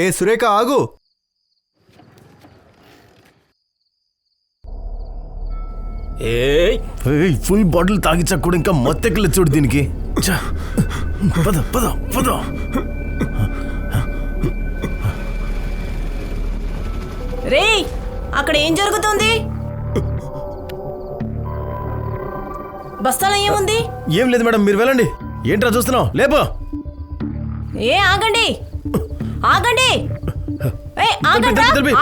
ఏ సురేఖ ఆగు. Full bottle తాగిచ్చా కూడా ఇంకా మొత్తెక్కలేదు చూడు దీనికి. పద పద పద. రే, అక్కడ ఏం జరుగుతుంది? బస్తాలో ఏముంది? ఏం లేదు మేడం, మీరు వెళ్ళండి. ఏంట్రా చూస్తున్నావు? లేపో. ఏ ఆగండి ఆగండి,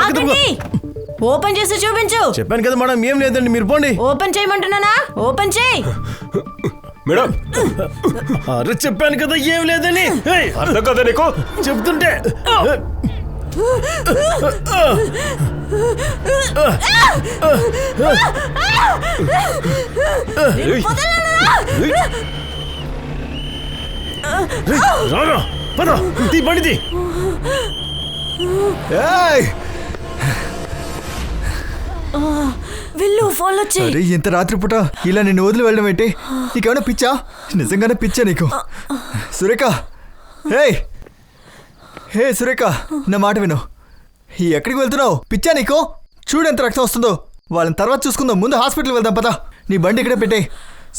ఆగండి. ఓపెన్ చేసి చూపించు. చెప్పాను కదా మేడం, ఏం లేదండి, మీరు పోండి. ఓపెన్ చేయమంటున్నానా? ఓపెన్ చేయి. మేడం, అరే చెప్పాను కదా ఏం లేదని. అర్థం కదా నీకు చెప్తుంటే. పద బండిది. వెళ్ళు, ఫాలో చేయి. అరే ఇంత రాత్రిపూట ఇలా నిన్ను వదిలి వెళ్ళడం ఏంటి? నీకేమైనా పిచ్చా? నిజంగానే పిచ్చా నీకు? సురేఖ, హే సురేఖ, నా మాట విను. ఎక్కడికి వెళ్తున్నావు? పిచ్చా నీకు? చూడు ఎంత రక్తం వస్తుందో. వాళ్ళని తర్వాత చూసుకుందాం, ముందు హాస్పిటల్కి వెళ్దాం పదా. నీ బండి ఇక్కడే పెట్టే.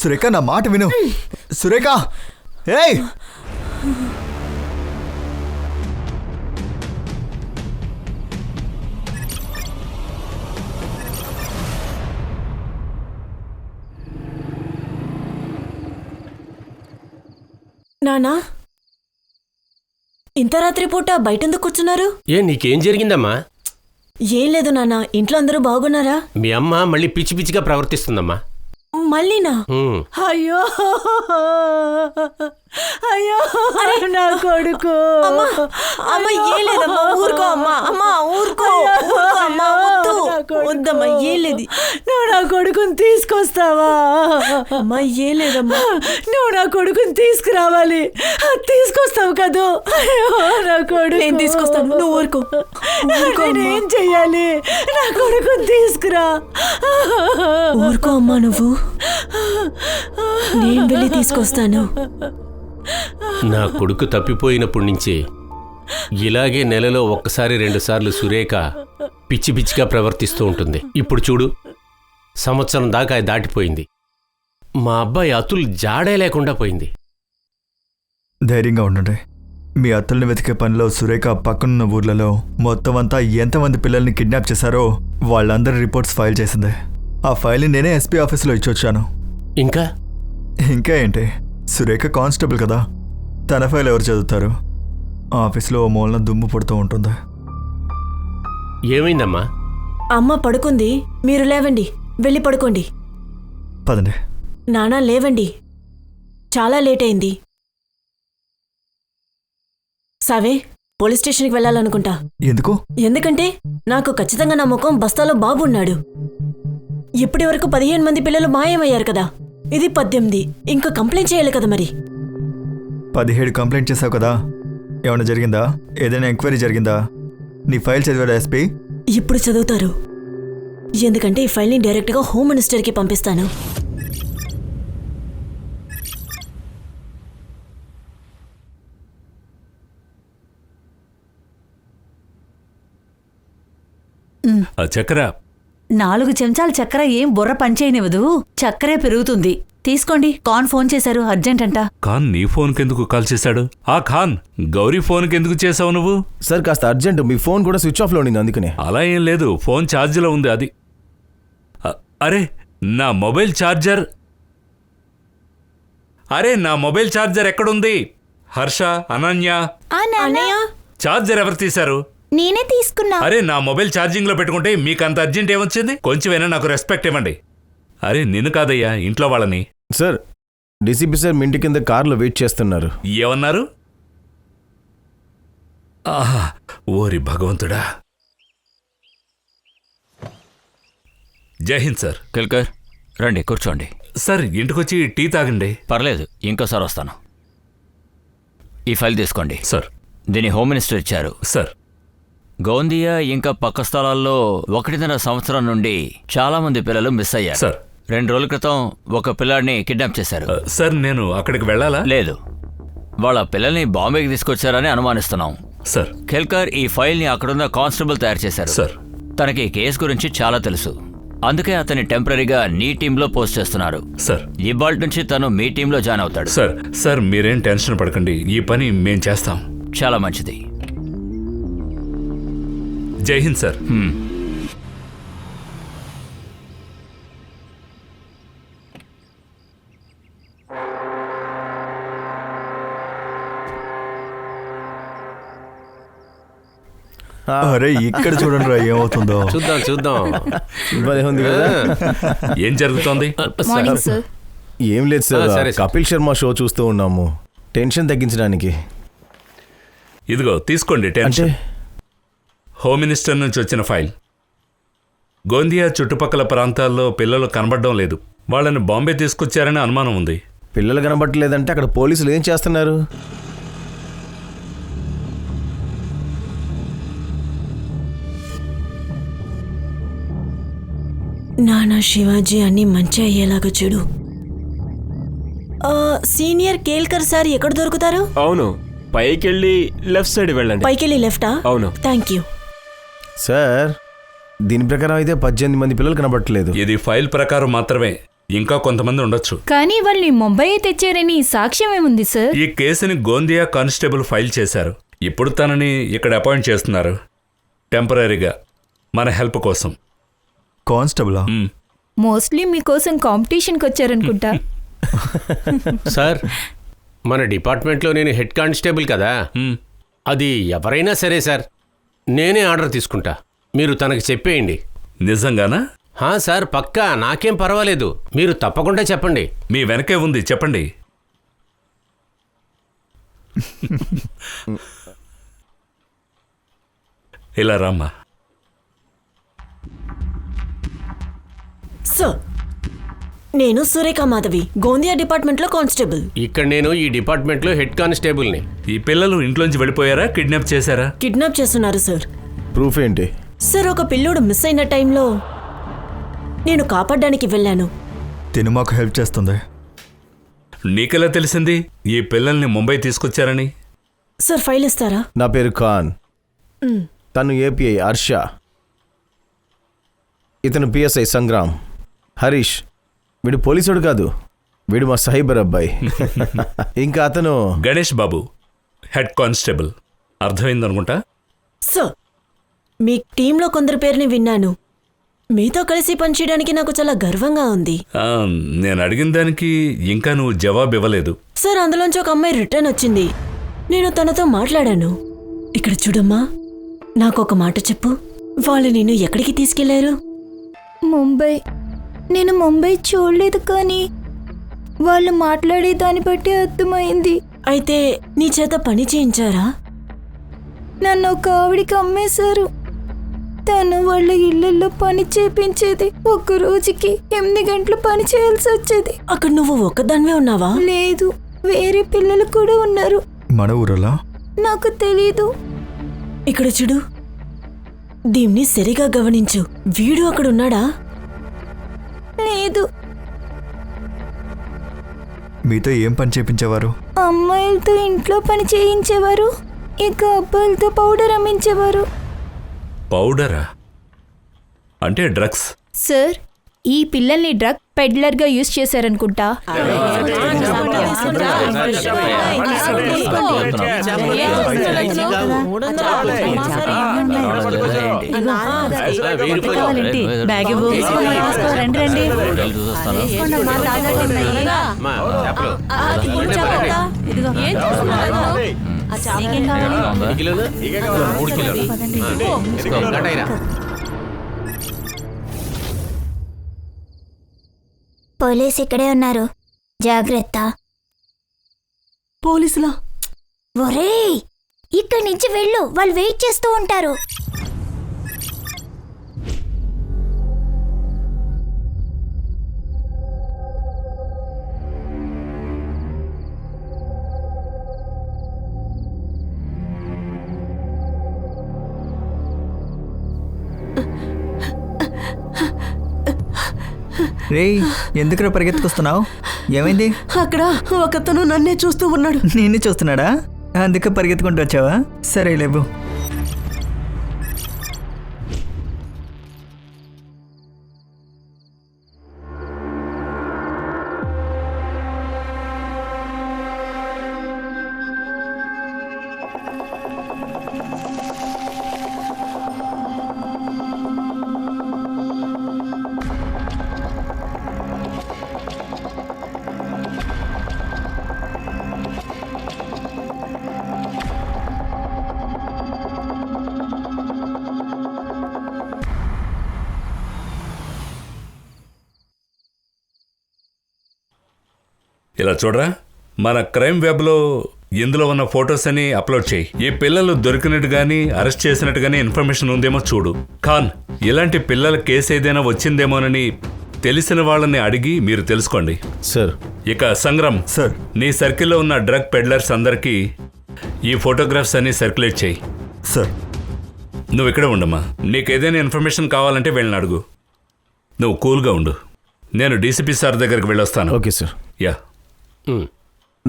సురేఖ నా మాట విను. సురేఖ, ఏయ్ నానా, ఇంత రాత్రి పూట బయటెందుకు కూర్చున్నారు? నీకేం జరిగిందమ్మా? ఏం లేదు నాన్న, ఇంట్లో అందరూ బాగున్నారా? మీ అమ్మ మళ్ళీ పిచ్చి పిచ్చిగా ప్రవర్తిస్తుందమ్మా. మళ్ళీనా? అయ్యో అయ్యో, నా కొడుకు. అమ్మ ఏం లేదమ్మా, ఊరుకో అమ్మా. అమ్మా ఊరుకో, అమ్మా వద్దమ్మా, ఏం లేదు. నువ్వు నా కొడుకుని తీసుకొస్తావా? అమ్మా ఏం లేదమ్మా, నువ్వు నా కొడుకుని తీసుకురావాలి. తీసుకొస్తావు కదూ? నా కొడుకు నేను తీసుకొస్తాను, నువ్వు ఊరుకో. నేనేం చెయ్యాలి? నా కొడుకుని తీసుకురా. ఊరుకో అమ్మా, నువ్వు. నేను వెళ్ళి తీసుకొస్తాను. నా కొడుకు తప్పిపోయినప్పటి నుంచి ఇలాగే నెలలో ఒక్కసారి 2 సార్లు సురేఖ పిచ్చి పిచ్చిగా ప్రవర్తిస్తూ ఉంటుంది. ఇప్పుడు చూడు, సంవత్సరం దాకా దాటిపోయింది. మా అబ్బాయి అతుల్ జాడే లేకుండా పోయింది. ధైర్యంగా ఉండండి. మీ అత్తల్ని వెతికే పనిలో సురేఖ పక్కనున్న ఊర్లలో మొత్తం అంతా ఎంతమంది పిల్లల్ని కిడ్నాప్ చేశారో వాళ్ళందరి రిపోర్ట్స్ ఫైల్ చేసింది. ఆ ఫైల్ని నేనే ఎస్పీ ఆఫీస్లో ఇచ్చొచ్చాను. ఇంకా ఏంటి, సురేఖ కానిస్టేబుల్ కదా, తన ఫైల్ ఎవరు చదువుతారు? ఆఫీస్లో ఓ మూలన దుమ్ము పడుతూ ఉంటుంది. ఏమైందమ్మా? అమ్మ పడుకుంది, మీరు లేవండి, వెళ్ళి పడుకోండి. పదండి. నానా లేవండి, చాలా లేట్ అయింది. సావే, పోలీస్ స్టేషన్కి వెళ్ళాలనుకుంటా. ఎందుకు? ఎందుకంటే నాకు ఖచ్చితంగా నమ్మకం బస్తాలో బాబు ఉన్నాడు. ఇప్పటి వరకు 15 మంది పిల్లలు మాయమయ్యారు కదా, ఇది 18. ఇంకా కంప్లైంట్ చేయాలి కదా మరి. 17 కంప్లైంట్ చేసావు కదా, ఏమైనా జరిగిందా? ఏదైనా ఎంక్వైరీ జరిగిందా? నీ ఫైల్ చదివాడా ఎస్పీ? ఇప్పుడు చదువుతారు, ఎందుకంటే ఈ ఫైల్ని డైరెక్ట్గా హోమ్ మినిస్టర్కి పంపిస్తాను. చక్కెర 4 చెంచాల చక్కెర ఏం బుర్ర పనిచేయనివ్వదు, చక్కెరే పెరుగుతుంది. తీసుకోండి. ఖాన్ ఫోన్ చేశారు, అర్జెంట్ అంట. ఖాన్ నీ ఫోన్కెందుకు కాల్ చేశాడు? ఆ ఖాన్, గౌరీ ఫోన్కి ఎందుకు చేసావు నువ్వు? సార్ కాస్త అర్జెంట్, మీ ఫోన్ కూడా స్విచ్ ఆఫ్లో ఉండింది అందుకనే. అలా ఏం లేదు, ఫోన్ ఛార్జ్లో ఉంది. అది అరే నా మొబైల్ ఛార్జర్ ఎక్కడుంది? హర్ష, అనన్య, ఛార్జర్ ఎవరు తీశారు? నేనే తీసుకున్నా. అరే నా మొబైల్ ఛార్జింగ్ లో పెట్టుకుంటే మీకు అంత అర్జెంట్ ఏమొచ్చింది? కొంచెమైనా నాకు రెస్పెక్ట్ ఇవ్వండి. అరే నిన్ను కాదయ్యా, ఇంట్లో వాళ్ళని. సార్, డీసీపీ సార్ మీ ఇంటి కింద కార్లో వెయిట్ చేస్తున్నారు. ఏమన్నారు? ఆహా, ఓరి భగవంతుడా. జై హింద్ సార్. కిల్కర్, రండి కూర్చోండి. సార్ ఇంటికొచ్చి టీ తాగండి. పర్లేదు, ఇంకోసారి వస్తాను. ఈ ఫైల్ తీసుకోండి. సార్. దీన్ని హోమ్ మినిస్టర్ ఇచ్చారు. సార్. గోందియా ఇంకా పక్క స్థలాల్లో 1.5 సంవత్సరం నుండి చాలా మంది పిల్లలు మిస్ అయ్యారు. సార్. 2 రోజుల క్రితం ఒక పిల్లాడిని కిడ్నాప్ చేశారు. సార్ నేను అక్కడికి వెళ్ళాలా? లేదు, వాళ్ళ పిల్లల్ని బాంబేకి తీసుకొచ్చారని అనుమానిస్తున్నాం. సార్. ఖేల్కర్ ఈ ఫైల్ ని అక్కడున్న కానిస్టేబుల్ తయారు చేశారు. సార్. తనకి ఈ కేసు గురించి చాలా తెలుసు. అందుకే అతన్ని టెంపరీగా నీ టీంలో పోస్ట్ చేస్తున్నారు. సార్. ఇవాళ నుంచి తను మీ టీంలో జాయిన్ అవుతాడు. సార్ మీరేం టెన్షన్ పడకండి, ఈ పని మేం చేస్తాం. చాలా మంచిది. జై హింద్ సార్. అరే ఇక్కడ చూడండి రా ఏమవుతుందో. చూద్దాం. భలే ఉంది కదా. ఏం జరుగుతోంది? Morning sir. ఏం లేదు సరే, సార్, సరే. కపిల్ శర్మ షో చూస్తూ ఉన్నాము, టెన్షన్ తగ్గించడానికి. ఇదిగో తీసుకోండి అంటే టెన్షన్. హోమ్ మినిస్టర్ నుంచి వచ్చిన ఫైల్. గోందియా చుట్టుపక్కల ప్రాంతాల్లో పిల్లలు కనబడడం లేదు. వాళ్ళని బాంబే తీసుకొచ్చారని అనుమానం ఉంది. పిల్లలు కనబట్టలేదంటే అక్కడ పోలీసులు ఏం చేస్తున్నారు? నానా శివాజీ అన్ని మంచి అయ్యేలాగా చూడు. సీనియర్ కేల్కర్ సార్ ఎక్కడ దొరుకుతారు? అవును, పైకెళ్ళి లెఫ్ట్ సైడ్ వెళ్ళండి. పైకెళ్ళి లెఫ్టా? అవును. థ్యాంక్ యూ సార్, దీని ప్రకారం అయితే 18 మంది పిల్లలు కనబట్టలేదు. ఇది ఫైల్ ప్రకారం మాత్రమే, ఇంకా కొంతమంది ఉండొచ్చు. కానీ వాళ్ళని ముంబై తెచ్చారని సాక్ష్యం ఏముంది సార్? ఈ కేసుని గోందియా కానిస్టేబుల్ ఫైల్ చేశారు. ఇప్పుడు తనని ఇక్కడ అపాయింట్ చేస్తున్నారు టెంపరీగా, మన హెల్ప్ కోసం. కానిస్టేబులా? మోస్ట్లీ మీకోసం కాంపిటీషన్కి వచ్చారనుకుంటా. సార్, మన డిపార్ట్మెంట్లో నేను హెడ్ కానిస్టేబుల్ కదా. అది ఎవరైనా సరే సార్, నేనే ఆర్డర్ తీసుకుంటా. మీరు తనకి చెప్పేయండి. నిజంగానా? సార్ పక్కా, నాకేం పర్వాలేదు. మీరు తప్పకుండా చెప్పండి. మీ వెనకే ఉంది, చెప్పండి. ఇలా రామ్మా. సార్, నేను సురేఖ మాధవి, గోందియా డిపార్ట్మెంట్లో కానిస్టేబుల్. ఇక్కడ నేను ఈ డిపార్ట్మెంట్లో హెడ్ కానిస్టేబుల్ని. ఈ పిల్లలు ఇంట్లోంచి వెళ్ళిపోయారా, కిడ్నాప్ చేశారా? కిడ్నాప్ చేస్తున్నారు సార్. ప్రూఫ్ ఏంటి? సార్, ఒక పిల్లోడు మిస్ అయిన టైంలో నేను కాపాడడానికి వెళ్ళాను. తిను మాకు హెల్ప్ చేస్తుంది. నీకెలా తెలిసింది ఈ పిల్లల్ని ముంబై తీసుకొచ్చారని? సార్, ఫైల్ ఇస్తారా? నా పేరు ఖాన్, తను ఏపీఐ హర్ష, ఇతను పిఎస్ఐ సంగ్రామ్. హరీష్, వీడు పోలీసుడు కాదు, వీడు మా సైబర్ అబ్బాయి. ఇంకా అతను గణేష్ బాబు, హెడ్ కానిస్టేబుల్. అర్థమైందనుకుంటా. సార్, మీ టీంలో కొందరి పేరుని విన్నాను. మీతో కలిసి పనిచేయడానికి నాకు చాలా గర్వంగా ఉంది. నేను అడిగిన దానికి ఇంకా నువ్వు జవాబు ఇవ్వలేదు. సార్, అందులోంచి ఒక అమ్మాయి రిటర్న్ వచ్చింది. నేను తనతో మాట్లాడాను. ఇక్కడ చూడమ్మా, నాకు ఒక మాట చెప్పు. వాళ్ళు నిన్ను ఎక్కడికి తీసుకెళ్లారు? ముంబై. నేను ముంబై చూడలేదు, కానీ వాళ్ళు మాట్లాడే దాన్ని బట్టి అర్థమైంది. అయితే నీ చేత పని చేయించారా? నన్ను ఒక ఆవిడికి అమ్మేశారు. తను వాళ్ళ ఇళ్లలో పని చేపించేది. ఒక రోజుకి 8 గంటలు పని చేయాల్సి వచ్చేది. అక్కడ నువ్వు ఒక్కదానివే ఉన్నావా? లేదు, వేరే పిల్లలు కూడా ఉన్నారు. మన ఊరలా? నాకు తెలీదు. ఇక్కడ చూడు, దీన్ని సరిగా గమనించు. వీడు అక్కడ ఉన్నాడా? లేదు. మీతో ఏం పని చేపించేవారు? అమ్మాయిలతో ఇంట్లో పని చేయించేవారు, ఇక అబ్బాయిలతో పౌడర్ అమ్మించేవారు. పౌడరా? అంటే డ్రగ్స్? సార్, ఈ పిల్లల్ని డ్రగ్ పెడ్లర్గా యూజ్ చేశారనుకుంటా. బ్యాగ్ ఇవ్వు. రండి రండి. ఇదిగో. నీకేం కావాలి? 3 కిలోలు. పోలీస్ ఇక్కడే ఉన్నారు, జాగ్రత్త. పోలీసులా? ఒరేయ్, ఇక్కడి నుంచి వెళ్ళు, వాళ్ళు వెయిట్ చేస్తూ ఉంటారు. రేయ్, ఎందుకురా పరిగెత్తుకొస్తున్నావు? ఏమైంది? అక్కడ ఒకతను నన్నే చూస్తూ ఉన్నాడు. నిన్ను చూస్తున్నాడా? అందుకే పరిగెత్తుకుంటూ వచ్చావా? సరే లేవు. ఇలా చూడరా, మన క్రైమ్ వెబ్లో ఇందులో ఉన్న ఫొటోస్ అని అప్లోడ్ చేయి. ఈ పిల్లలు దొరికినట్టు కానీ అరెస్ట్ చేసినట్టు కానీ ఇన్ఫర్మేషన్ ఉందేమో చూడు. ఖాన్, ఇలాంటి పిల్లల కేసు ఏదైనా వచ్చిందేమోనని తెలిసిన వాళ్ళని అడిగి మీరు తెలుసుకోండి. సార్. ఇక సంగ్రామ్ సార్, నీ సర్కిల్లో ఉన్న డ్రగ్ పెడ్లర్స్ అందరికీ ఈ ఫోటోగ్రాఫ్స్ అన్ని సర్క్యులేట్ చేయి. సార్. నువ్వు ఇక్కడే ఉండమ్మా. నీకు ఏదైనా ఇన్ఫర్మేషన్ కావాలంటే వెళ్ళని అడుగు. నువ్వు కూల్గా ఉండు. నేను డీసీపీ సార్ దగ్గరికి వెళ్ళొస్తాను. Okay sir. యా.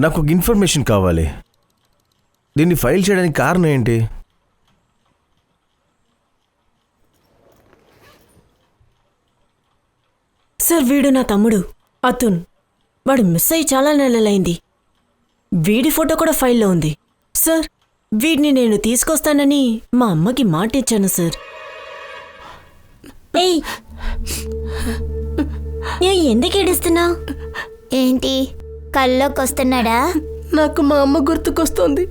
నాకు ఒక ఇన్ఫర్మేషన్ కావాలి. దీన్ని ఫైల్ చేయడానికి కారణం ఏంటి? సార్, వీడు నా తమ్ముడు అతున్. వాడు మిస్ అయ్యి చాలా నెలలైంది. వీడి ఫోటో కూడా ఫైల్లో ఉంది. సార్, వీడిని నేను తీసుకొస్తానని మా అమ్మకి మాట ఇచ్చాను సార్. ఏయ్, నువ్వు ఎందుకు ఏడుస్తున్నావు? ఏంటి, కల్లోకి వస్తున్నాడా? నాకు మా అమ్మ గుర్తుకొస్తుంది.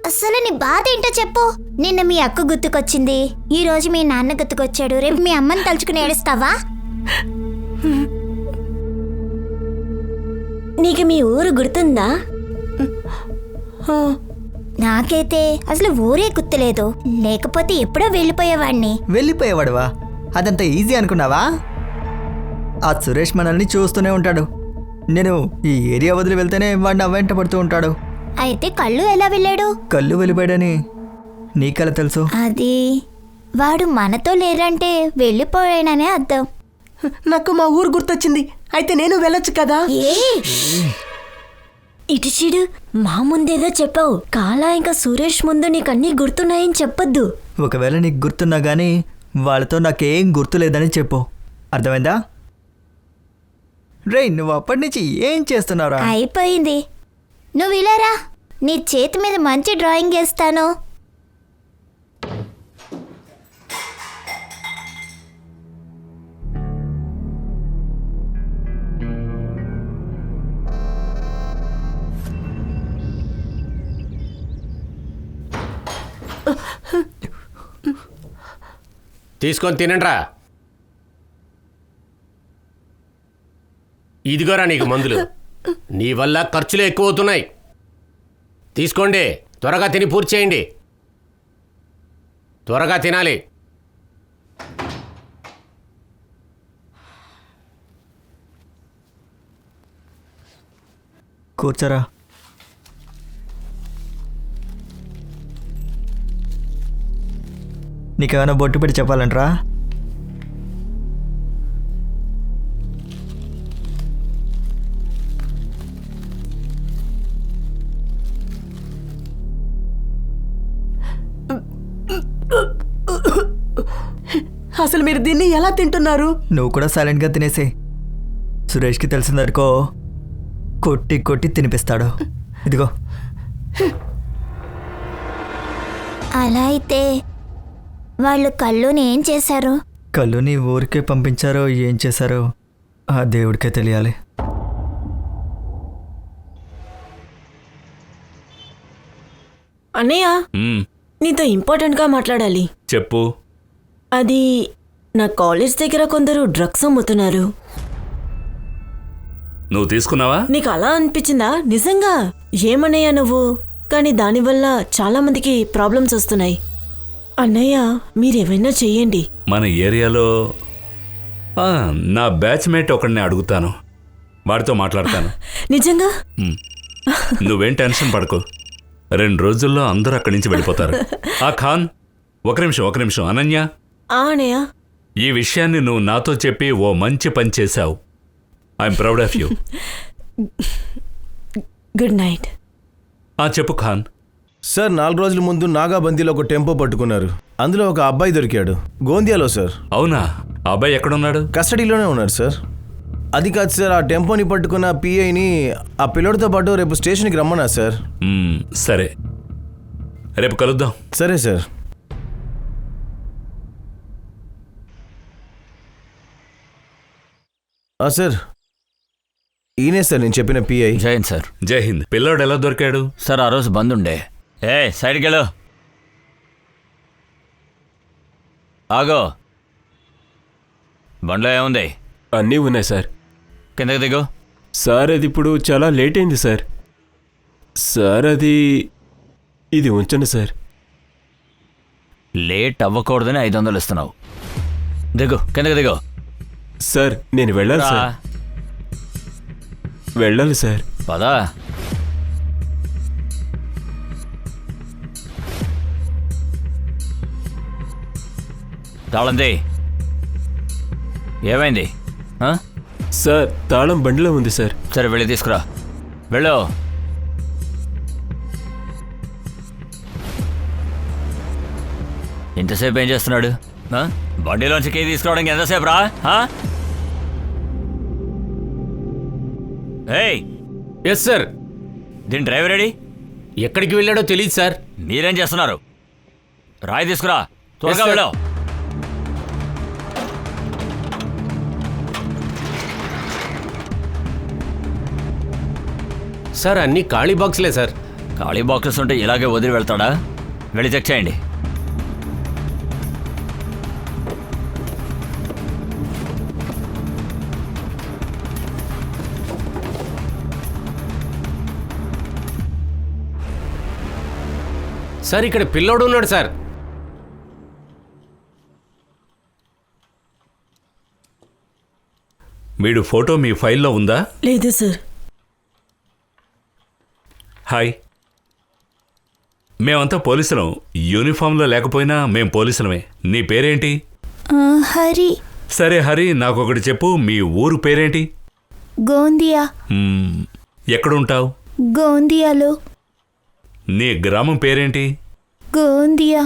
అసలు నీ బాధ ఏంటో చెప్పు. నిన్న మీ అక్క గుర్తుకొచ్చింది, ఈ రోజు మీ నాన్న గుర్తుకొచ్చాడు. రేపు మీ అమ్మని తలుచుకుని ఏడుస్తావా? నీకు మీ ఊరు గుర్తుందా? నాకైతే అసలు ఊరే గుర్తులేదు. లేకపోతే ఎప్పుడో వెళ్ళిపోయేవాడిని. వెళ్ళిపోయేవాడువా? అదంత ఈజీ అనుకున్నావా? ఆ సురేష్ మనల్ని చూస్తూనే ఉంటాడు. నేను ఈ ఏరియా వదిలి వెళ్తేనే వాడిని వెంట పడుతూ ఉంటాడు. అయితే కళ్ళు ఎలా వెళ్ళాడు? కళ్ళు వెళ్ళిపోయాడని నీకెలా తెలుసు? అది వాడు మనతో లేరంటే వెళ్ళిపోయాడనే అర్థం. నాకు మా ఊరు గుర్తొచ్చింది. అయితే నేను వెళ్ళొచ్చు కదా? ఇటు చూడు, మా ముందేదో చెప్పావు. కాలా ఇంకా సురేష్ ముందు నీకన్నీ గుర్తున్నాయని చెప్పొద్దు. ఒకవేళ నీకు గుర్తున్నా కానీ వాళ్ళతో నాకేం గుర్తులేదని చెప్పు. అర్థమైందా? రే, నువ్వు అప్పటి నుంచి ఏం చేస్తున్నావురా? అయిపోయింది. నువ్వు ఇలారా, నీ చేతి మీద మంచి డ్రాయింగ్ వేస్తాను. తీసుకొని తినండ్రా. ఇదిగోరా నీకు మందులు. నీ వల్ల ఖర్చులు ఎక్కువ అవుతున్నాయి. తీసుకోండి, త్వరగా తిని పూర్తి చేయండి. త్వరగా తినాలి. కూర్చోరా. నీకేమైనా బొట్టు పెట్టి చెప్పాలంటరా? అసలు మీరు దీన్ని ఎలా తింటున్నారు? నువ్వు కూడా సైలెంట్గా తినేసే. సురేష్కి తెలిసిందనుకో, కొట్టి కొట్టి తినిపిస్తాడు. ఇదిగో. అలా అయితే వాళ్ళు కళ్ళుని ఏం చేశారు? కళ్ళుని ఊరికే పంపించారో ఏం చేశారో ఆ దేవుడికే తెలియాలి. అన్నయ్య, నీతో ఇంపార్టెంట్గా మాట్లాడాలి. చెప్పు. అది నా కాలేజ్ దగ్గర కొందరు డ్రగ్స్ అమ్ముతున్నారు. నువ్వు తీసుకున్నావా? నీకు అలా అనిపించిందా? నిజంగా ఏమన్నయ్యా నువ్వు? కానీ దానివల్ల చాలా మందికి ప్రాబ్లమ్స్ వస్తున్నాయి. అన్నయ్య, మీరేమైనా చెయ్యండి. మన ఏరియాలో నా బ్యాచ్మేట్ ఒకడిని అడుగుతాను, వాడితో మాట్లాడతాను. నిజంగా? నువ్వేం టెన్షన్ పడకు. 2 రోజుల్లో అందరూ అక్కడి నుంచి వెళ్ళిపోతారు. ఆ ఖాన్, ఒక నిమిషం. అనన్య, అన్నయ్య, ఈ విషయాన్ని నువ్వు నాతో చెప్పి ఓ మంచి పని చేశావు. I'm proud of you. Good night. చెప్పు ఖాన్. సార్ 4 రోజుల ముందు నాగాబందీలో ఒక టెంపో పట్టుకున్నారు. అందులో ఒక అబ్బాయి దొరికాడు, గోందియాలో సార్. అవునా? ఆ అబ్బాయి ఎక్కడున్నాడు? కస్టడీలోనే ఉన్నాడు సార్. అది కాదు సార్, ఆ టెంపోని పట్టుకున్న పిఐని ఆ పిల్లోడితో పాటు రేపు స్టేషన్కి రమ్మన్నా సార్. సరే, రేపు కలుద్దాం. సరే సార్. సార్, ఈయనే సార్ నేను చెప్పిన పిఐ. జయంత్ సార్. జై హింద్. పిల్లోడు ఎలా దొరికాడు? సార్ ఆ రోజు బంద్ ఉండే. సైడ్కి వెళ్ళు. ఆగో, బండ్లో ఏముంది? అన్నీ ఉన్నాయి సార్. కిందకి దిగు. సార్ అది ఇప్పుడు చాలా లేట్ అయింది సార్. సార్ ఇది ఉంచండి సార్. లేట్ అవ్వకూడదని 500 ఇస్తున్నావు. దిగు, కిందకి దిగు. సార్ నేను వెళ్ళాలి సార్. వెళ్ళాలి సార్. పదా. తాళంది. ఏమైంది? సార్ తాళం బండిలో ఉంది సార్. సరే వెళ్ళి తీసుకురా. వెళ్ళు. ఇంతసేపు ఏం చేస్తున్నాడు? బండిలోంచి కీ తీసుకురావడానికి ఎంతసేపు రా? Yes sir. దీని డ్రైవర్ రెడీ? ఎక్కడికి వెళ్ళాడో తెలియదు సార్. మీరేం చేస్తున్నారు? రాయి తీసుకురా, త్వరగా వెళ్ళావు. సార్ అన్ని ఖాళీ బాక్స్లే సార్. ఖాళీ బాక్సెస్ ఉంటే ఇలాగే వదిలి వెళ్తాడా? వెళ్ళి చెక్ చేయండి. సార్ ఇక్కడ పిల్లోడు ఉన్నాడు సార్. వీడు ఫోటో మీ ఫైల్లో ఉందా? లేదు సార్. హాయ్, మేమంతా పోలీసులం. యూనిఫామ్లో లేకపోయినా మేం పోలీసులమే. నీ పేరేంటి? హరి. సరే హరి, నాకొకటి చెప్పు, మీ ఊరు పేరేంటి? గోందియా. ఎక్కడుంటావు? గోందియాలో. నీ గ్రామం పేరేంటి? గోందియా.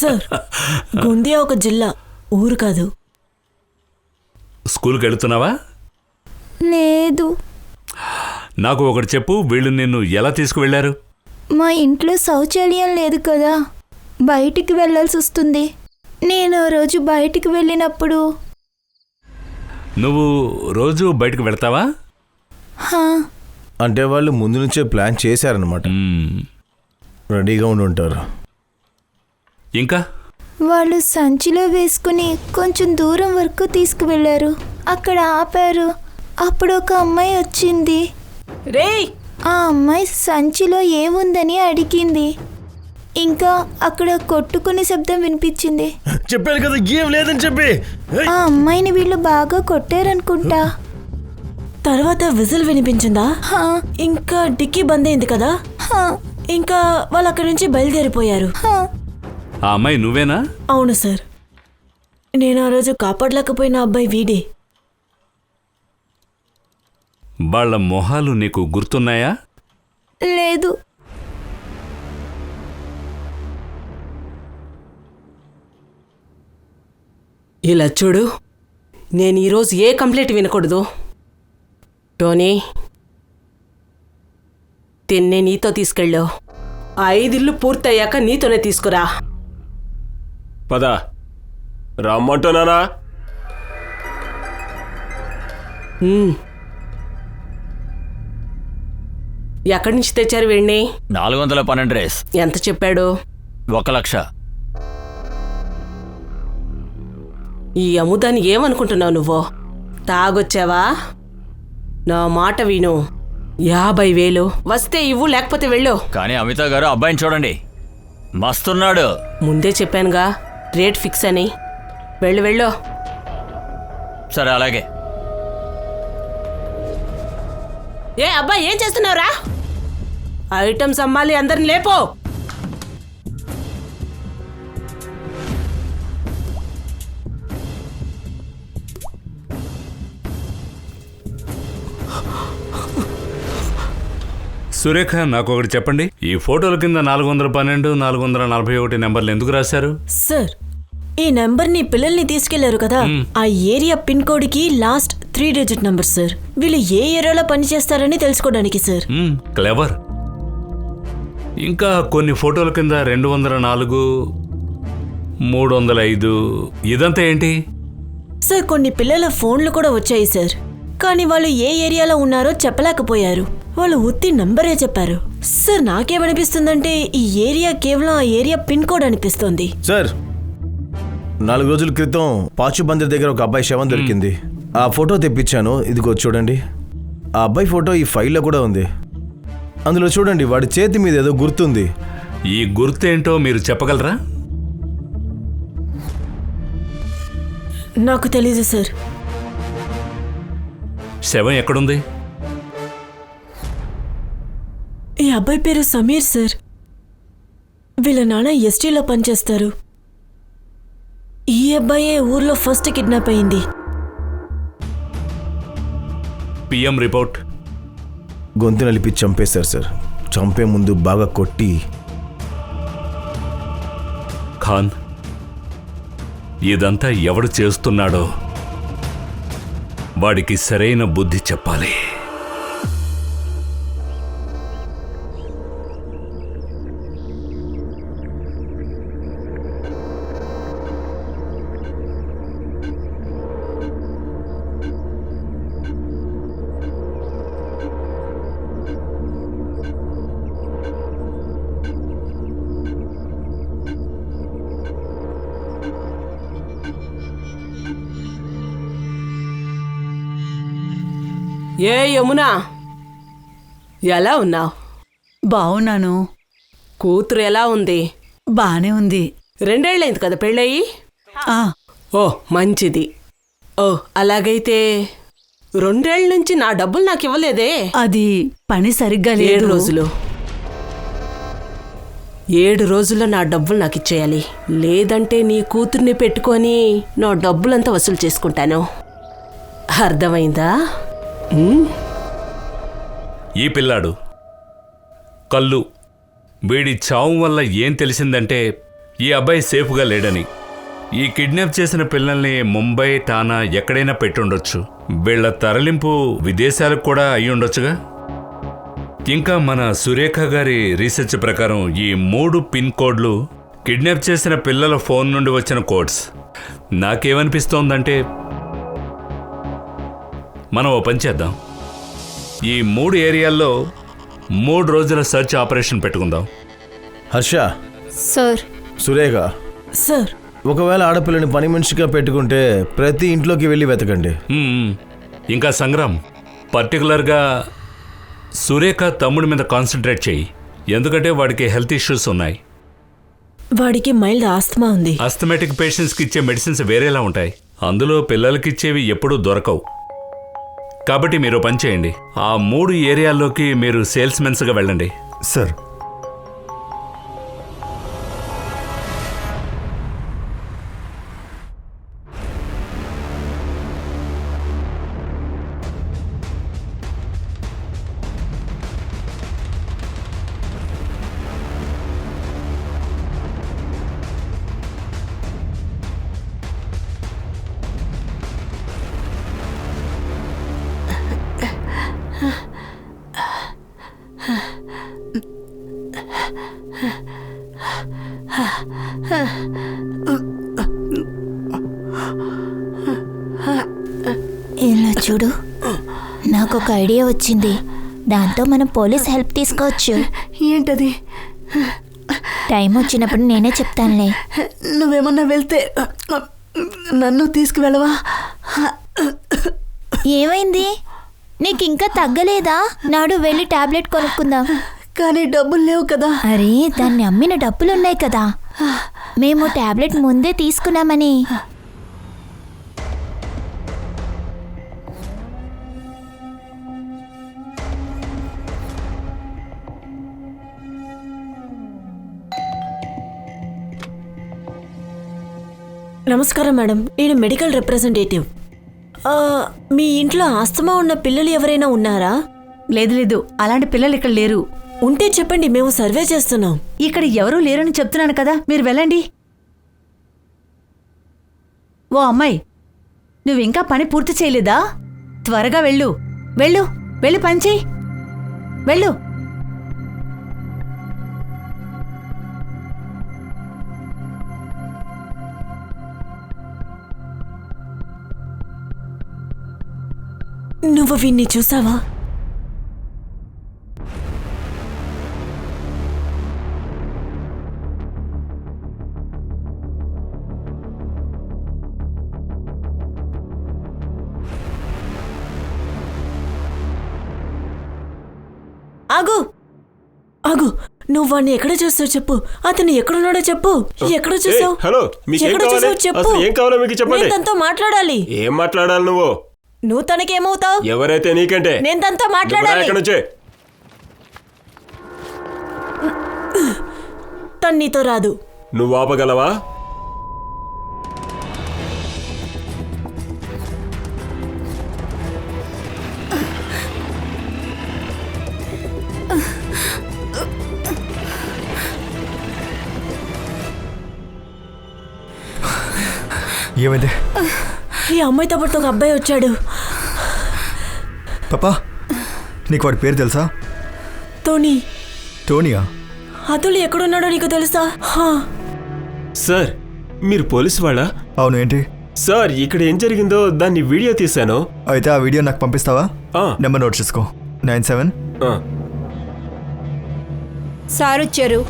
సార్, గోందియా ఒక జిల్లా, ఊరు కాదు. స్కూల్కి వెళుతున్నావా? లేదు. నాకు ఒకటి చెప్పు, వీళ్ళు నిన్ను ఎలా తీసుకువెళ్లారు? మా ఇంట్లో శౌచాలయం లేదు కదా, బయటికి వెళ్ళాల్సి వస్తుంది. నేను రోజు బయటికి వెళ్ళినప్పుడు. నువ్వు రోజు బయటకు వెళ్తావా? అంటే వాళ్ళు ముందు నుంచే ప్లాన్ చేశారనమాట. రెడీగా ఉండి ఉంటారు. ఇంకా వాళ్ళు సంచిలో వేసుకుని కొంచెం దూరం వరకు తీసుకువెళ్ళారు. అక్కడ ఆపారు. అప్పుడు ఒక అమ్మాయి వచ్చింది. రేయ్, ఆ అమ్మాయి సంచిలో ఏముందని అడిగింది. ఇంకా అక్కడ కొట్టుకునే శబ్దం వినిపించింది. చెప్పాను కదా ఏం లేదని చెప్పి. ఆ అమ్మాయిని వీళ్ళు బాగా కొట్టారనుకుంటా. తర్వాత విజిల్ వినిపించిందా? ఇంకా డిక్కీ బంద్ అయింది కదా. ఇంకా వాళ్ళు అక్కడి నుంచి బయలుదేరిపోయారు. ఆ అమ్మాయి నువ్వేనా? అవును సార్. నేను ఆ రోజు కాపాడలేకపోయిన అబ్బాయి వీడే. వాళ్ళ మొహాలు నీకు గుర్తున్నాయా? లేదు. ఇలా చూడు, నేను ఈరోజు ఏ కంప్లైంట్ వినకూడదు. టోనీ, తిన్నే నీతో తీసుకెళ్ళావు. 5 ఇళ్ళు పూర్తయ్యాక నీతోనే తీసుకురా. పద, రమ్మంటున్నానా? ఎక్కడి నుంచి తెచ్చారు వీణ్ణి? 412 రేస్. ఎంత చెప్పాడు? 1,00,000. ఈ అముదాన్ని ఏమనుకుంటున్నావు నువ్వు? తాగొచ్చావా? నా మాట విను. 50,000 వస్తే ఇవ్వు, లేకపోతే వెళ్ళు. కానీ అమితా గారు అబ్బాయిని చూడండి, మస్తున్నాడు. ముందే చెప్పానుగా రేట్ ఫిక్స్ అని. వెళ్ళు. సరే అలాగే. ఏ అబ్బాయి, ఏం చేస్తున్నావురా? ఐటమ్స్ అమ్మాలి, అందరిని లేపో. సురేఖ, నాకు ఒకటి చెప్పండి. ఈ ఫోటోల కింద 412, 441 నెంబర్లు ఎందుకు రాశారు? సార్, ఈ నెంబర్ని పిల్లల్ని తీసుకెళ్లారు కదా, ఆ ఏరియా పిన్ కోడ్ కి లాస్ట్ 3 డిజిట్ నంబర్ సార్. వీళ్ళు ఏ ఏరియాలో పనిచేస్తారని తెలుసుకోవడానికి సార్. క్లెవర్. ఇంకా కొన్ని ఫోటోల కింద 204, 305. ఇదంతా ఏంటి సార్? కొన్ని పిల్లల ఫోన్లు కూడా వచ్చాయి సార్, కానీ వాళ్ళు ఏ ఏరియాలో ఉన్నారో చెప్పలేకపోయారు. వాళ్ళు ఉత్తి నంబరే చెప్పారు సార్. నాకేమనిపిస్తుందంటే ఈ ఏరియా కేవలం ఆ ఏరియా పిన్ కోడ్ అనిపిస్తుంది. సార్, 4 రోజుల క్రితం పాచు బందర్ దగ్గర ఒక అబ్బాయి శవం దొరికింది. ఆ ఫోటో తెప్పించాను, ఇదిగో చూడండి. ఆ అబ్బాయి ఫోటో ఈ ఫైల్లో కూడా ఉంది. అందులో చూడండి, వాడి చేతి మీద ఏదో గుర్తుంది. ఈ గుర్తేంటో మీరు చెప్పగలరా? నాకు తెలీదు సార్. శవం ఎక్కడుంది? ఈ అబ్బాయి పేరు సమీర్ సార్. వీళ్ళ నాన్న ఎస్టీలో పనిచేస్తారు. ఈ అబ్బాయే ఊర్లో ఫస్ట్ కిడ్నాప్ అయింది. PM report. గొంతు నలిపి చంపేశారు సార్. చంపే ముందు బాగా కొట్టి. ఖాన్, ఇదంతా ఎవడు చేస్తున్నాడో వాడికి సరైన బుద్ధి చెప్పాలి. ఏ యమునా, ఎలా ఉన్నావు? బావున్నాను. కూతురు ఎలా ఉంది? బానే ఉంది. 2 ఏళ్ళైంది కదా పెళ్ళయి? ఓ మంచిది. ఓ అలాగైతే 2 ఏళ్ళ నుంచి నా డబ్బులు నాకు ఇవ్వలేదే? అది పని సరిగ్గా 7 లేదు. రోజులు 7 రోజుల్లో నా డబ్బులు నాకు ఇచ్చేయాలి. లేదంటే నీ కూతుర్ని పెట్టుకొని నా డబ్బులంతా వసూలు చేసుకుంటాను. అర్థమైందా? ఈ పిల్లాడు కళ్ళు, వీడి చావు వల్ల ఏం తెలిసిందంటే ఈ అబ్బాయి సేఫ్గా లేడని. ఈ కిడ్నాప్ చేసిన పిల్లల్ని ముంబై, ఠానా ఎక్కడైనా పెట్టుండొచ్చు. వీళ్ల తరలింపు విదేశాలకు కూడా అయి ఉండొచ్చుగా. ఇంకా మన సురేఖ గారి రీసెర్చ్ ప్రకారం ఈ 3 పిన్ కోడ్లు కిడ్నాప్ చేసిన పిల్లల ఫోన్ నుండి వచ్చిన కోడ్స్. నాకేమనిపిస్తోందంటే మనం ఓ పని చేద్దాం. ఈ 3 ఏరియాల్లో 3 రోజుల సెర్చ్ ఆపరేషన్ పెట్టుకుందాం. హర్ష సార్. సురేఖ సార్, ఒకవేళ ఆడపిల్లని పని మనిషిగా పెట్టుకుంటే ప్రతి ఇంట్లోకి వెళ్ళి వెతకండి. ఇంకా సంగ్రామ్, పర్టికులర్గా సురేఖ తమ్ముడి మీద కాన్సన్ట్రేట్ చేయి. ఎందుకంటే వాడికి హెల్త్ ఇష్యూస్ ఉన్నాయి. వాడికి మైల్డ్ ఆస్తమా ఉంది. ఆస్థమాటిక్ పేషెంట్స్కి ఇచ్చే మెడిసిన్స్ వేరేలా ఉంటాయి. అందులో పిల్లలకిచ్చేవి ఎప్పుడూ దొరకవు. కాబట్టి మీరు పని చేయండి, ఆ 3 ఏరియాల్లోకి మీరు సేల్స్మెన్స్గా వెళ్ళండి. సార్, ఇలా చూడు, నాకు ఒక ఐడియా వచ్చింది. దాంతో మనం పోలీస్ హెల్ప్ తీసుకోవచ్చు. ఏంటది? టైం వచ్చినప్పుడు నేనే చెప్తానులే. నువ్వేమన్నా వెళ్తే నన్ను తీసుకువెళ్ళవా? ఏమైంది? నీకు ఇంకా తగ్గలేదా? నాడు వెళ్ళి టాబ్లెట్ కొనుక్కుందాం. కానీ డబ్బులు లేవు కదా. అరే, దాన్ని అమ్మిన డబ్బులున్నాయి కదా. మేము టాబ్లెట్ ముందే తీసుకున్నామని. నమస్కారం మేడం, నేను మెడికల్ రిప్రజెంటేటివ్. మీ ఇంట్లో ఆస్తమా ఉన్న పిల్లలు ఎవరైనా ఉన్నారా? లేదు లేదు, అలాంటి పిల్లలు ఇక్కడ లేరు. ఉంటే చెప్పండి, మేము సర్వే చేస్తున్నాం. ఇక్కడ ఎవరూ లేరని చెప్తున్నాను కదా, మీరు వెళ్ళండి. ఓ అమ్మాయి, నువ్వింకా పని పూర్తి చేయలేదా? త్వరగా వెళ్ళు వెళ్ళు, వెళ్ళి పని చెయ్యి, వెళ్ళు. నువ్వు వీణ్ణి చూసావా? ఆగు ఆగు, నువ్వు వాడిని ఎక్కడ చూస్తావు చెప్పు. అతను ఎక్కడున్నాడో చెప్పు. ఎక్కడ చూసావు? హలో, మీకేం ఎక్కడ కావాలి? చూసావు చెప్పు. అసలు ఏం కావాలో మీకు చెప్పండి. నేను తనతో మాట్లాడాలి. ఏం మాట్లాడాలి నువ్వు? నువ్వు తనకేమవుతావు? ఎవరైతే నీకంటే. నేను తనతో మాట్లాడాలి. ఎక్కడి నుంచే? తను నీతో రాదు. నువ్వు ఆపగలవా? ఏమైంది? ఈ అమ్మాయితో పాటు ఒక అబ్బాయి వచ్చాడు. పాపా, నీకు వాడి పేరు తెలుసా? టోనీ. టోనీయా? అతులు ఎక్కడున్నాడో నీకు తెలుసా? సార్, మీరు పోలీసు వాళ్ళా? అవును, ఏంటి? సార్, ఇక్కడ ఏం జరిగిందో దాన్ని వీడియో తీశాను. అయితే ఆ వీడియో నాకు పంపిస్తావా? నెంబర్ నోట్ చేసుకో. 97. సార్ వచ్చారు.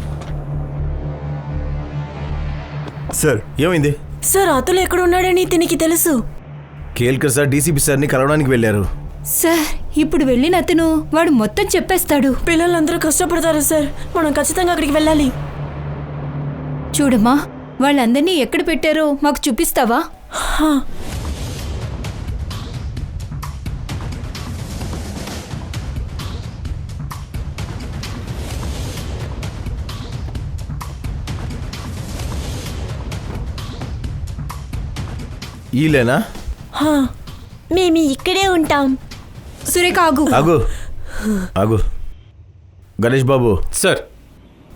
సార్, ఏమైంది? సార్, అతులు ఎక్కడున్నాడని తినికి తెలుసు. కేల్కర్ సార్ డీసీపీ సార్ని కలవడానికి వెళ్ళారు. సార్, ఇప్పుడు వెళ్ళిన అతను వాడు మొత్తం చెప్పేస్తాడు. పిల్లలందరూ కష్టపడతారు సార్, మనం ఖచ్చితంగా అక్కడికి వెళ్ళాలి. చూడమ్మా, వాళ్ళందరినీ ఎక్కడ పెట్టారో మాకు చూపిస్తావా? ఈలేనా? మేము ఇక్కడే ఉంటాం. సురేఖ, ఆగు. ఆగు ఆగు. గణేష్ బాబు. సార్.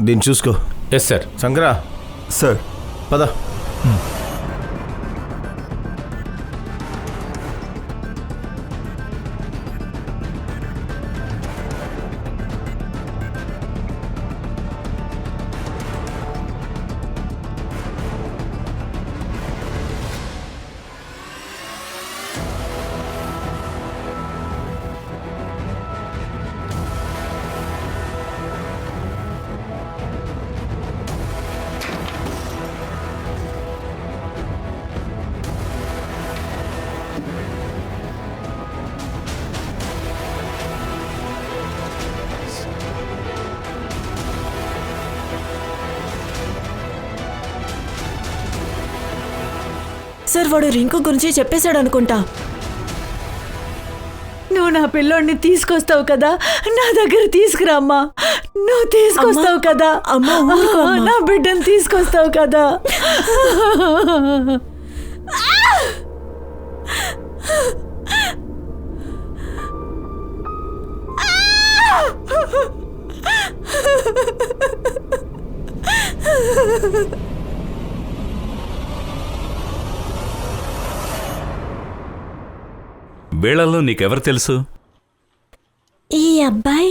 దీన్ని చూసుకో. Yes sir. శంకరా. సార్. పద. సార్, వాడు రింకు గురించి చెప్పేశాడు అనుకుంటా. నువ్వు నా పిల్లోడిని తీసుకొస్తావు కదా, నా దగ్గర తీసుకురామ్మా. నువ్వు తీసుకొస్తావు కదా అమ్మా, నా బిడ్డను తీసుకొస్తావు కదా. వీళ్ళల్లో నీకెవరు తెలుసు? ఈ అబ్బాయి,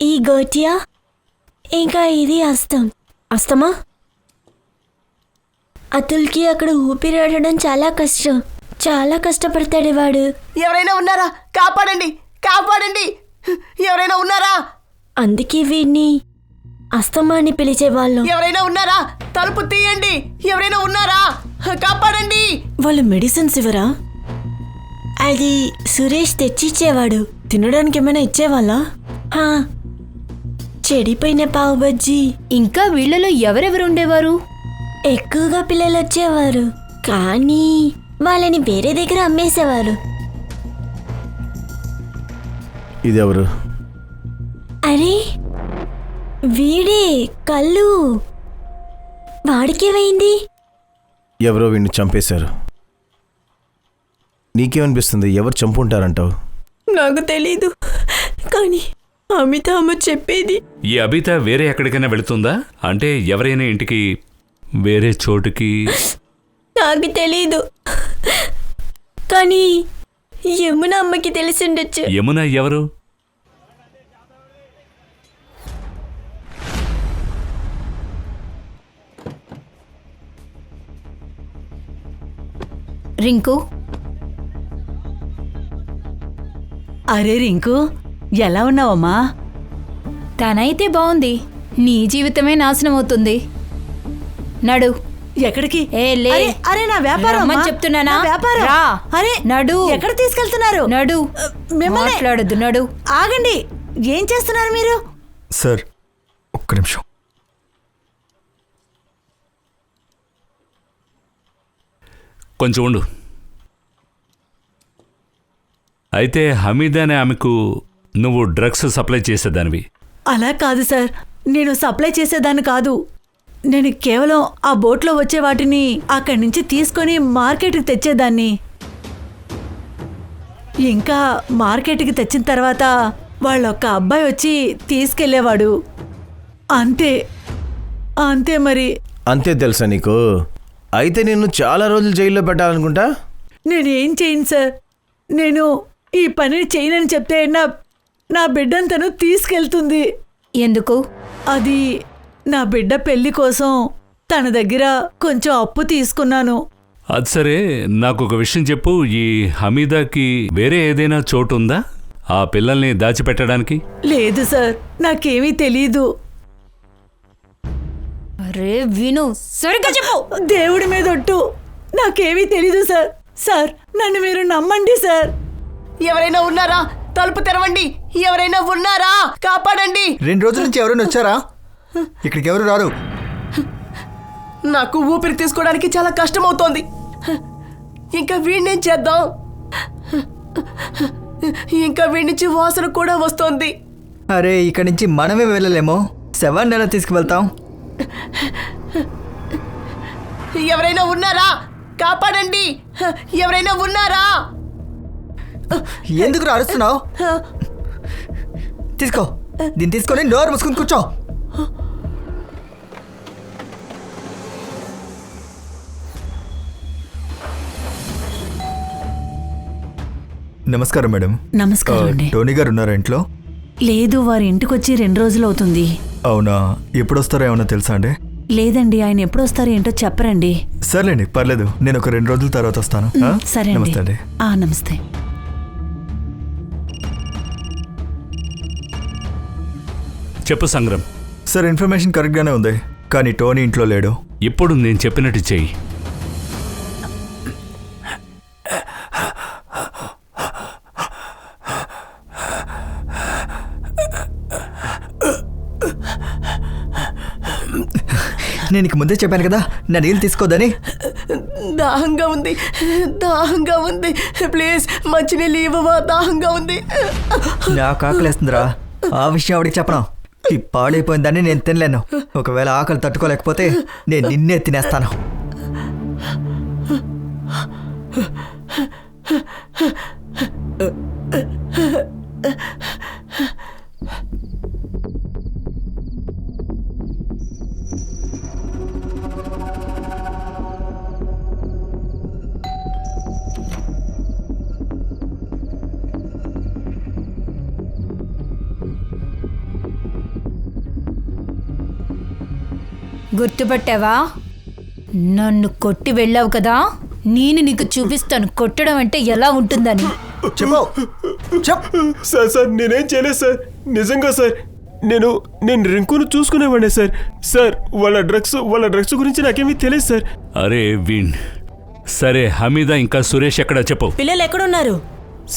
ఈ గోటియా, ఇంకా ఇది అస్తమా. అతుల్కి అక్కడ ఊపిరాడడం చాలా కష్టం. చాలా కష్టపడతాడు వాడు. ఎవరైనా ఉన్నారా? కాపాడండి, కాపాడండి, ఎవరైనా ఉన్నారా? అందుకే వీడిని అస్తమా అని పిలిచేవాళ్ళం. ఎవరైనా ఉన్నారా? తలుపు తీయండి, ఎవరైనా ఉన్నారా? కాపాడండి. వాళ్ళు మెడిసిన్స్ ఇవ్వరా? అది సురేష్ తెచ్చిచ్చేవాడు. తినడానికి ఏమైనా ఇచ్చేవాళ్ళా? చెడిపోయిన పావు బజ్జీ. ఇంకా వీళ్ళలో ఎవరెవరు ఉండేవారు? ఎక్కువగా పిల్లలు వచ్చేవారు, కానీ వాళ్ళని వేరే దగ్గర అమ్మేసేవారు. ఇదెవరు? అరే, వీడే కళ్ళు. వాడికేమైంది? ఎవరో వీడిని చంపేశారు. నీకేమనిపిస్తుంది? ఎవరు చంపుంటారంటావు? నాకు తెలీదు. కానీ అమిత అమ్మ చెప్పేది ఈ అబిత వేరే ఎక్కడికైనా వెళుతుందా? అంటే ఎవరైనా ఇంటికి వేరే చోటుకి? నాకు తెలీదు, కానీ యమున అమ్మకి తెలిసిండొచ్చు. యమున ఎవరు? రింకు, అరే రింకు, ఎలా ఉన్నావమ్మా? తనైతే బాగుంది, నీ జీవితమే నాశనం అవుతుంది. నడు. ఎక్కడికి? ఏ లే. అరే, అరే నా వ్యాపారం రమ్మని అమ్మా. చెప్తున్నానా? నా వ్యాపారం. రా. అరే నడు. ఎక్కడ తీసుకెళ్తున్నారు? నడు. మిమ్మల్ని మాట్లాడొద్దు, నడు. ఆగండి, ఏం చేస్తున్నారు మీరు? సార్ ఒక్క నిమిషం. కొంచెం ఉండు. అయితే హమీద అనే ఆమెకు నువ్వు డ్రగ్స్ సప్లై చేసేదానివి? అలా కాదు సార్, నేను సప్లై చేసేదాన్ని కాదు. నేను కేవలం ఆ బోట్లో వచ్చే వాటిని అక్కడి నుంచి తీసుకొని మార్కెట్కి తెచ్చేదాన్ని. ఇంకా మార్కెట్కి తెచ్చిన తర్వాత వాళ్ళొక్క అబ్బాయి వచ్చి తీసుకెళ్లేవాడు. అంతే అంతే మరి. అంతే తెలుసా నీకు? అయితే నిన్ను చాలా రోజులు జైల్లో పెట్టాలనుకుంటా. నేనేం చేయను సార్, నేను ఈ పనిని చేయనని చెప్తే నా బిడ్డను తను తీసుకెళ్తుంది. ఎందుకు? అది నా బిడ్డ పెళ్లి కోసం తన దగ్గర కొంచెం అప్పు తీసుకున్నాను. అది సరే, నాకు ఒక విషయం చెప్పు. ఈ హమీదాకి వేరే ఏదైనా చోటు ఉందా ఆ పిల్లల్ని దాచిపెట్టడానికి? లేదు సార్, నాకేమీ తెలీదు. అరే విను, సరిగ్గా చెప్పు. దేవుడి మీద ఒట్టు, నాకేమీ తెలీదు సార్. సార్ నన్ను మీరు నమ్మండి సార్. ఎవరైనా ఉన్నారా? తలుపు తెరవండి. ఎవరైనా ఉన్నారా? కాపాడండి. 2 రోజుల నుంచి ఎవరైనా వచ్చారా? ఇక్కడికి ఎవరు రారు. నాకు ఊపిరి తీసుకోవడానికి చాలా కష్టం అవుతోంది. ఇంకా వీడినేం చేద్దాం? ఇంకా వీడి నుంచి వాసన కూడా వస్తోంది. అరే ఇక్కడి నుంచి మనమే వెళ్ళలేమో, శవాన్ని ఎలా తీసుకువెళ్తాం? ఎవరైనా ఉన్నారా? కాపాడండి. ఎవరైనా ఉన్నారా? ఎందుకు అరుస్తున్నావు? తీసుకో, దీన్ని తీసుకొని నోరు మూసుకుని కూర్చో. నమస్కారం మేడం. నమస్కారం అండి. టోనీ గారు ఉన్నారా ఇంట్లో? లేదు, వారి ఇంటికొచ్చి 2 రోజులు అవుతుంది. అవునా, ఎప్పుడు వస్తారో ఏమన్నా తెలుసా అండి? లేదండి, ఆయన ఎప్పుడు వస్తారో ఏంటో చెప్పరండి. సర్లేండి, పర్లేదు, నేను ఒక 2 రోజుల తర్వాత వస్తాను. సరే అండి. నమస్తే అండి. నమస్తే. చెప్పు సంగ్రం. సార్ ఇన్ఫర్మేషన్ కరెక్ట్గానే ఉంది, కానీ టోనీ ఇంట్లో లేడు. ఇప్పుడు నేను చెప్పినట్టు చెయ్యి. నేను నీకు ముందే చెప్పాను కదా నా నీళ్ళు తీసుకోదని. దాహంగా ఉంది, దాహంగా ఉంది. ప్లీజ్ మంచినీళ్ళు ఇవ్వవా? దాహంగా ఉంది. నాకు ఆకలేస్తుందిరా. ఆ విషయం ఆవిడికి చెప్పను. ఈ పాడైపోయిందని నేను తినలేను. ఒకవేళ ఆకలి తట్టుకోలేకపోతే నేను నిన్నే తినేస్తాను. గుర్తుపట్టావా? నన్ను కొట్టి వెళ్ళావు కదా, నేను నీకు చూపిస్తాను కొట్టడం అంటే ఎలా ఉంటుందని. చెప్పు. సార్ సార్ నేనేం చేయలేదు సార్, నిజంగా సార్. నేను రింకును చూసుకునేవాడిని సార్. సార్ వాళ్ళ డ్రగ్స్ గురించి నాకేమీ తెలియదు సార్. అరే వీణ్, సరే హమీద ఇంకా సురేష్ ఎక్కడ చెప్పు. పిల్లలు ఎక్కడున్నారు?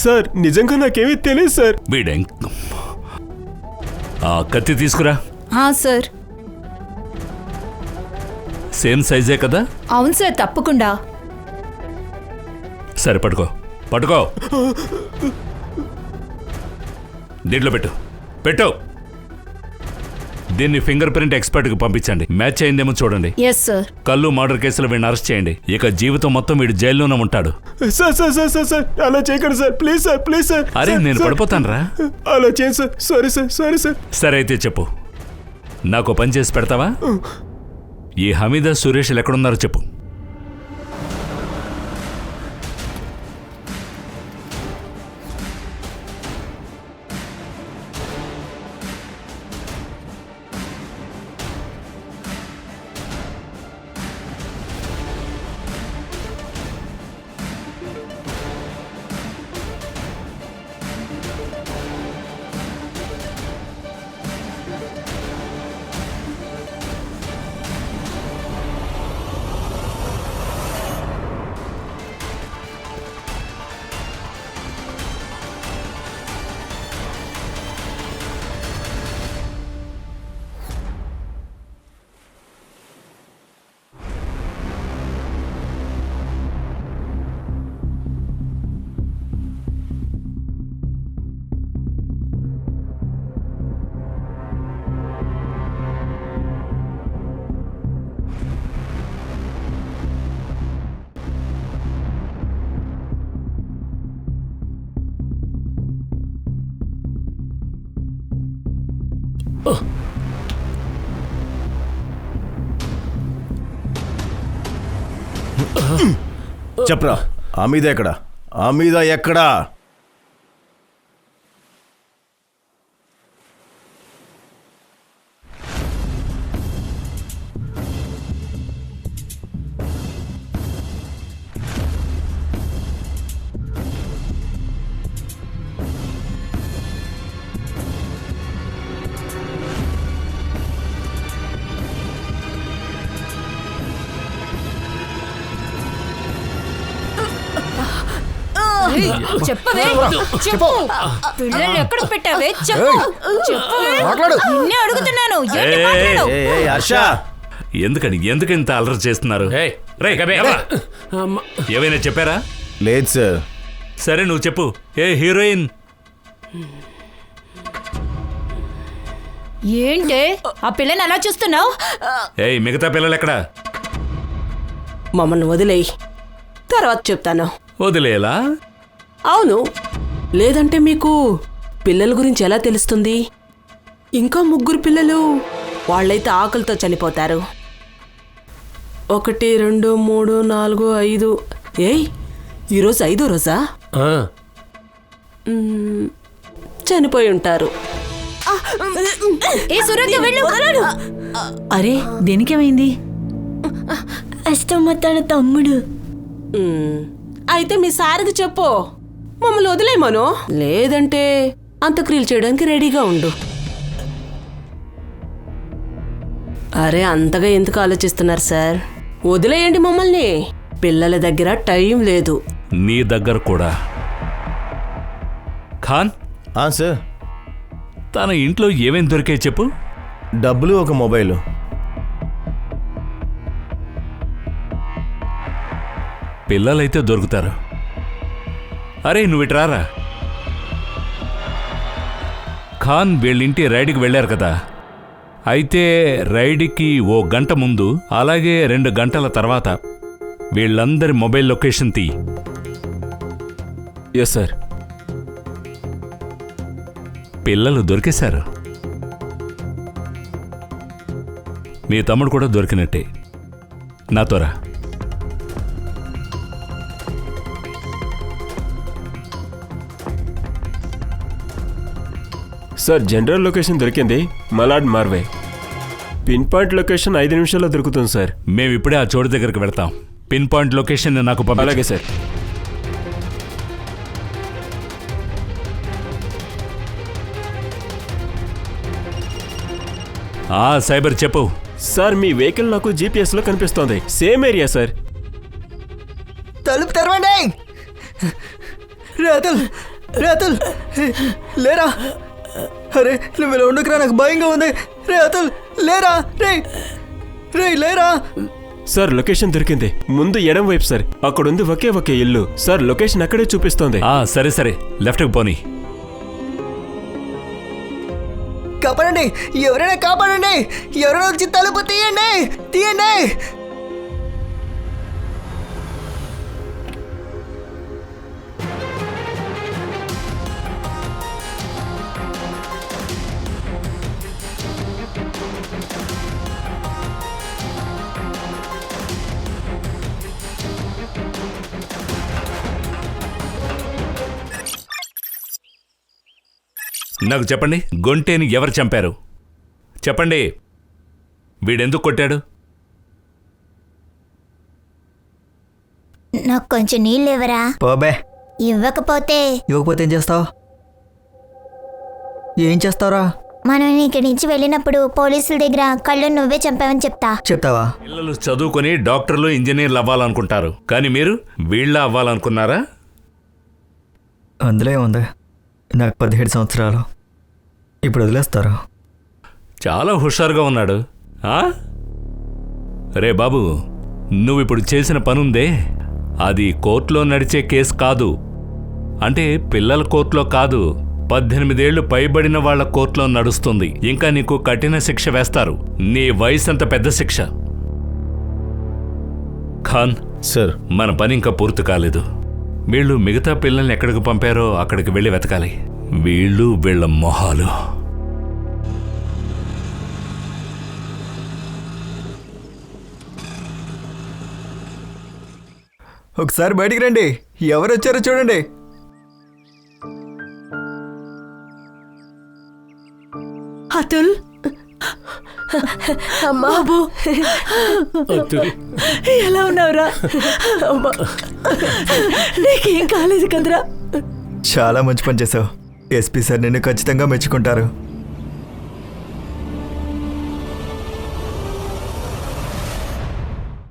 సార్ నిజంగా నాకేమీ తెలియదు సార్. వీడెం ఆ కత్తి తీసుకురా. సార్. సేమ్ సైజే కదా? అవును సార్, తప్పకుండా. సరే పట్టుకో, పట్టుకో. దీంట్లో పెట్టు, పెట్టు. దీన్ని ఫింగర్ ప్రింట్ ఎక్స్పర్ట్ కి పంపించండి. మ్యాచ్ అయిందేమో చూడండి. Yes sir. కళ్ళు మర్డర్ కేసులో వీడిని అరెస్ట్ చేయండి. ఇక జీవితం మొత్తం వీడు జైల్లోనే ఉంటాడు. Sir sir sir sir sir అలా చేయకండి sir, please sir, please sir. అరే నేను పడిపోతాను రా. అలా చేయండి sir, sorry sir, sorry sir. సరే అయితే చెప్పు, నాకు పని చేసి పెడతావా? ఈ హమీదా సురేష్ ఎక్కడున్నారో చెప్పు. చెప్పరా, హమీద ఎక్కడా? హమీద ఎక్కడా? చెప్పవే, చెప్పు. పిల్లలు ఎక్కడ పెట్టావే? చెప్పు, చెప్పవే. నిన్నే అడుగుతున్నాను. ఏంటి మాట్లాడు? హర్ష, ఎందుకు ఇంత అలర్ట్ చేస్తున్నారు? ఏమైనా చెప్పారా? లేదు సార్. సరే నువ్వు చెప్పు. ఏ హీరోయిన్? ఏంటే ఆ పిల్లని అలా చూస్తున్నావు? ఏయ్ మిగతా పిల్లలు ఎక్కడా? మమ్మల్ని వదిలేయి, తర్వాత చెప్తాను. వదిలేలా? అవును, లేదంటే మీకు పిల్లల గురించి ఎలా తెలుస్తుంది? ఇంకా 3 పిల్లలు, వాళ్ళైతే ఆకలితో చనిపోతారు. 1 2 3 4 5. ఏయ్, ఈరోజు 5వ రోజా? చనిపోయి ఉంటారు. అరే దేనికేమైంది? అష్టమ్మ తన తమ్ముడు. అయితే మీ సార్కి చెప్పు, మమ్మల్ని వదిలేయమను. లేదంటే అంత్యక్రియలు చేయడానికి రెడీగా ఉండు. అరే అంతగా ఎందుకు ఆలోచిస్తున్నారు సార్? వదిలేయండి మమ్మల్ని. పిల్లల దగ్గర టైం లేదు. నీ దగ్గర కూడా. ఖాన్ సార్, తన ఇంట్లో ఏమేం దొరికాయి చెప్పు. డబ్బులు, ఒక మొబైల్. పిల్లలైతే దొరుకుతారు. అరే నువ్వు ఇటు రారా. ఖాన్ వీళ్ళింటి రైడ్కి వెళ్ళారు కదా, అయితే రైడ్కి 1 గంట ముందు అలాగే 2 గంటల తర్వాత వీళ్ళందరి మొబైల్ లొకేషన్ తీ. Yes sir. పిల్లలు దొరికేశారు. నీ తమ్ముడు కూడా దొరికినట్టే. నాతో రా. సార్ జనరల్ లొకేషన్ దొరికింది, మలాడ్ మార్వే. పిన్ పాయింట్ లొకేషన్ 5 నిమిషాల్లో దొరుకుతుంది సార్. మేము ఇప్పుడే ఆ చోటు దగ్గరికి వెళ్తాం. పిన్ పాయింట్ లొకేషన్ నాకు పంపి. అలాగే సార్. సైబర్ చెప్పు. సార్ మీ వెహికల్ నాకు జీపీఎస్లో కనిపిస్తోంది, సేమ్ ఏరియా సార్. తలుపు తెరవండి. రేతల్, రేతల్ లేరా? అరే నువ్వు ఇలా ఉండకురా, నాకు భయంగా ఉంది. రేతల్ లేరా? రే రే లేరా? సార్ లొకేషన్ దొరికింది, ముందు ఎడం వైపు సార్. అక్కడుంది ఒకే ఇల్లు సార్. లొకేషన్ అక్కడే చూపిస్తోంది. సరే సరే, లెఫ్ట్కి పోనీ. కాపాడండి, ఎవరైనా కాపాడండి, ఎవరైనా వచ్చి తలుపు తీయండి, తీయండి. నాకు చెప్పండి, గొంటేని ఎవరు చంపారు? చెప్పండి, వీడెందుకు కొట్టాడు? నాకు కొంచెం నీళ్ళు ఇవ్వరా? పోబే. ఇవ్వకపోతే ఏం చేస్తావు? ఏం చేస్తావురా? మనం ఇక్కడి నుంచి వెళ్ళినప్పుడు పోలీసుల దగ్గర కళ్ళు నువ్వే చంపావని చెప్తావా? పిల్లలు చదువుకొని డాక్టర్లు, ఇంజనీర్లు అవ్వాలనుకుంటారు, కానీ మీరు వీళ్ళ అవ్వాలనుకున్నారా? అందులో ఏముంది, నాకు 17 సంవత్సరాలు, ఇప్పుడు వదిలేస్తారు. చాలా హుషారుగా ఉన్నాడు. రే బాబు, నువ్విప్పుడు చేసిన పనుందే, అది కోర్టులో నడిచే కేసు కాదు. అంటే పిల్లల కోర్టులో కాదు, 18 ఏళ్లు పైబడిన వాళ్ళ కోర్టులో నడుస్తుంది. ఇంకా నీకు కఠిన శిక్ష వేస్తారు. నీ వయసు అంత పెద్ద శిక్ష. ఖాన్ సార్, మన పని ఇంకా పూర్తి కాలేదు. వీళ్ళు మిగతా పిల్లల్ని ఎక్కడికి పంపారో అక్కడికి వెళ్ళి వెతకాలి. వీళ్ళు వీళ్ళ మొహాలు. ఒకసారి బయటికి రండి, ఎవరు వచ్చారో చూడండి. అతుల్, బాబు, ఎలా ఉన్నావురా? నీకేం కాలేదు కదరా? చాలా మంచి పని చేసావు. ఎస్పీ సార్ నిన్ను ఖచ్చితంగా మెచ్చుకుంటారు.